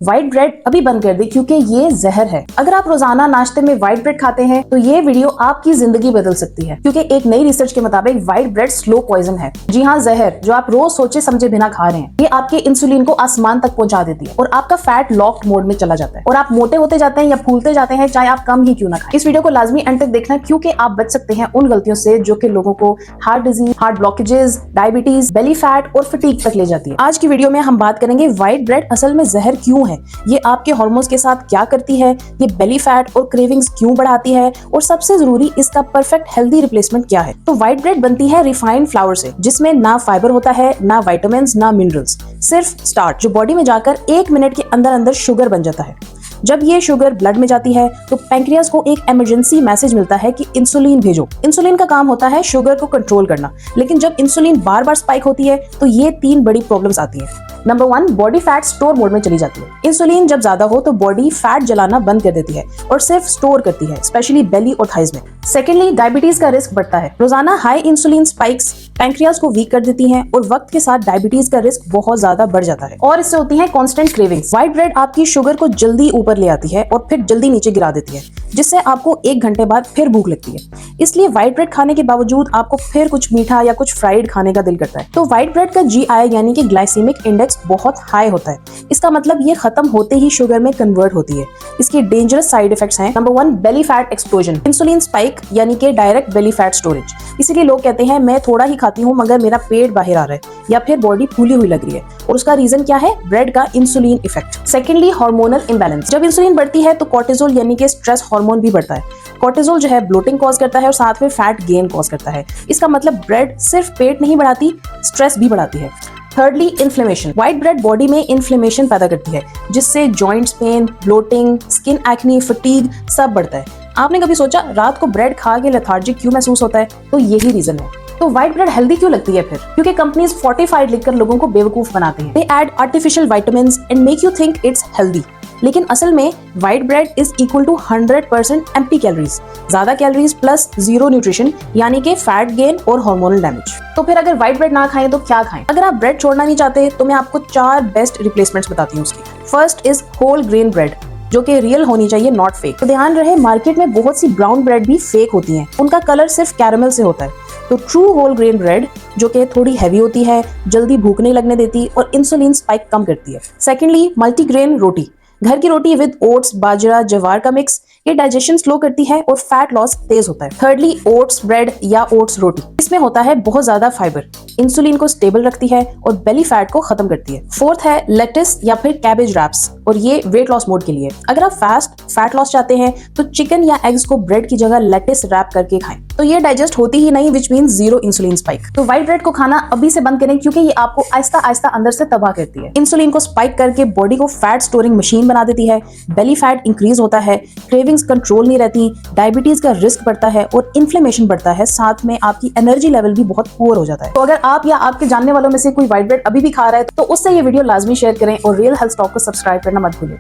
White bread अभी बंद कर दे क्योंकि ये जहर है। अगर आप रोजाना नाश्ते में व्हाइट ब्रेड खाते हैं तो ये वीडियो आपकी जिंदगी बदल सकती है, क्योंकि एक नई रिसर्च के मुताबिक व्हाइट ब्रेड स्लो पॉइजन है। जी हाँ, जहर जो आप रोज सोचे समझे बिना खा रहे हैं। ये आपके इंसुलिन को आसमान तक पहुंचा देती है और आपका फैट लॉक्ड मोड में चला जाता है और आप मोटे होते जाते हैं या फूलते जाते हैं, चाहे आप कम ही क्यों ना खाएं। इस वीडियो को लाजमी एंड तक देखना, क्योंकि आप बच सकते हैं उन गलतियों से जो कि लोगों को heart disease, heart blockages, diabetes, belly fat और फटीग तक ले जाती है। आज की वीडियो में हम बात करेंगे व्हाइट ब्रेड असल में जहर क्यों है, ये आपके हार्मोन्स के साथ क्या करती है, ये बेली फैट और क्रेविंग्स क्यों बढ़ाती है, और सबसे जरूरी इसका परफेक्ट हेल्दी रिप्लेसमेंट क्या है। तो व्हाइट ब्रेड बनती है रिफाइंड फ्लावर से, जिसमें ना फाइबर होता है, ना विटामिन, ना मिनरल्स, सिर्फ स्टार्च जो बॉडी में जाकर 1 मिनट के अंदर अंदर शुगर बन जाता है। जब ये शुगर ब्लड में जाती है तो पैंक्रियास को एक इमरजेंसी मैसेज मिलता है कि इंसुलिन भेजो। इंसुलिन का काम होता है शुगर को कंट्रोल करना, लेकिन जब इंसुलिन बार बार स्पाइक होती है तो ये 3 बड़ी प्रॉब्लम्स आती है। Number 1, body fat store mode में चली जाती है। इंसुलिन जब ज्यादा हो तो बॉडी फैट जलाना बंद कर देती है और सिर्फ स्टोर करती है, स्पेशली बेली और थाइज में। सेकेंडली, डायबिटीज का रिस्क बढ़ता है। रोजाना हाई इंसुलिन स्पाइक्स पैंक्रियास को वीक कर देती हैं और वक्त के साथ डायबिटीज का रिस्क बहुत ज्यादा बढ़ जाता है और इससे होती है कांस्टेंट क्रेविंग्स। व्हाइट ब्रेड आपकी शुगर को जल्दी ऊपर ले आती है और फिर जल्दी नीचे गिरा देती है, जिससे आपको 1 घंटे बाद फिर भूख लगती है। इसलिए व्हाइट ब्रेड खाने के बावजूद आपको फिर कुछ मीठा या कुछ फ्राइड खाने का दिल करता है। तो व्हाइट ब्रेड का GI यानी कि ग्लाइसेमिक इंडेक्स बहुत हाई होता है। इसका मतलब ये खत्म होते ही शुगर में कन्वर्ट होती है। इसके डेंजरस साइड इफेक्ट्स हैं। Number 1, belly fat explosion, insulin spike यानी कि डायरेक्ट बेली फैट स्टोरेज। इसीलिए लोग कहते हैं मैं थोड़ा ही खाती हूँ मगर मेरा पेट बाहर आ रहा है या फिर बॉडी फूली हुई लग रही है, और उसका रीजन क्या है? ब्रेड का insulin effect. Secondly, hormonal imbalance. जब इंसुलिन बढ़ती है तो कोर्टिसोल यानी कि स्ट्रेस हार्मोन भी बढ़ता है। कोर्टिसोल जो है ब्लोटिंग कॉज करता है और साथ में फैट गेन कॉज करता है। इसका मतलब ब्रेड सिर्फ पेट नहीं बढ़ाती, स्ट्रेस भी बढ़ाती है। Thirdly, inflammation. White bread body में इन्फ्लेमेशन पैदा करती है, जिससे joints pain, bloating, skin acne, fatigue सब बढ़ता है। आपने कभी सोचा रात को ब्रेड खा के लेथार्जिक क्यों महसूस होता है? तो यही रीजन है। तो व्हाइट ब्रेड हेल्दी क्यों लगती है फिर? क्योंकि कंपनीज फोर्टिफाइड लिखकर लोगों को बेवकूफ बनाते हैं। They add artificial vitamins and make you think it's healthy, लेकिन असल में white bread is equal to 100% empty calories. ज्यादा कैलोरीज प्लस जीरो न्यूट्रिशन, यानी कि फैट गेन और हार्मोनल डैमेज। तो फिर अगर व्हाइट ब्रेड ना खाएं तो क्या खाएं? अगर आप ब्रेड छोड़ना नहीं चाहते तो मैं आपको 4 बेस्ट रिप्लेसमेंट्स बताती हूँ उसकी। First is whole grain bread, जो कि रियल होनी चाहिए, नॉट फेक। तो ध्यान रहे, मार्केट में बहुत सी ब्राउन ब्रेड भी फेक होती हैं, उनका कलर सिर्फ कैरामल से होता है। तो ट्रू होल ग्रेन ब्रेड जो कि थोड़ी हैवी होती है, जल्दी भूख नहीं लगने देती और इंसुलिन स्पाइक कम करती है। सेकेंडली, मल्टीग्रेन रोटी। घर की रोटी विद ओट्स, बाजरा, जवार का मिक्स, ये डाइजेशन स्लो करती है और फैट लॉस तेज होता है। थर्डली, ओट्स ब्रेड या ओट्स रोटी। इसमें होता है बहुत ज्यादा फाइबर, इंसुलिन को स्टेबल रखती है और बेली फैट को खत्म करती है। फोर्थ है लेटिस या फिर कैबेज रैप्स, और ये वेट लॉस मोड के लिए। अगर आप फास्ट फैट लॉस चाहते हैं तो चिकन या एग्स को ब्रेड की जगह लेटिस रैप करके खाएं, तो ये डाइजेस्ट होती ही नहीं, which means zero insulin spike. तो व्हाइट ब्रेड को खाना अभी से बंद करें, क्योंकि ये आपको आहिस्ता आहिस्ता अंदर से तबाह करती है। इंसुलिन को स्पाइक करके बॉडी को फैट स्टोरिंग मशीन बना देती है, बेली फैट इंक्रीज होता है, क्रेविंग्स कंट्रोल नहीं रहती, डायबिटीज का रिस्क बढ़ता है और इन्फ्लेमेशन बढ़ता है। साथ में आपकी एनर्जी लेवल भी बहुत पुअर हो जाता है। तो अगर आप या आपके जानने वालों में से कोई व्हाइट ब्रेड अभी भी खा रहा है तो उससे ये वीडियो लाजमी शेयर करें और रियल हेल्थ टॉक को सब्सक्राइब करना मत भूलिए।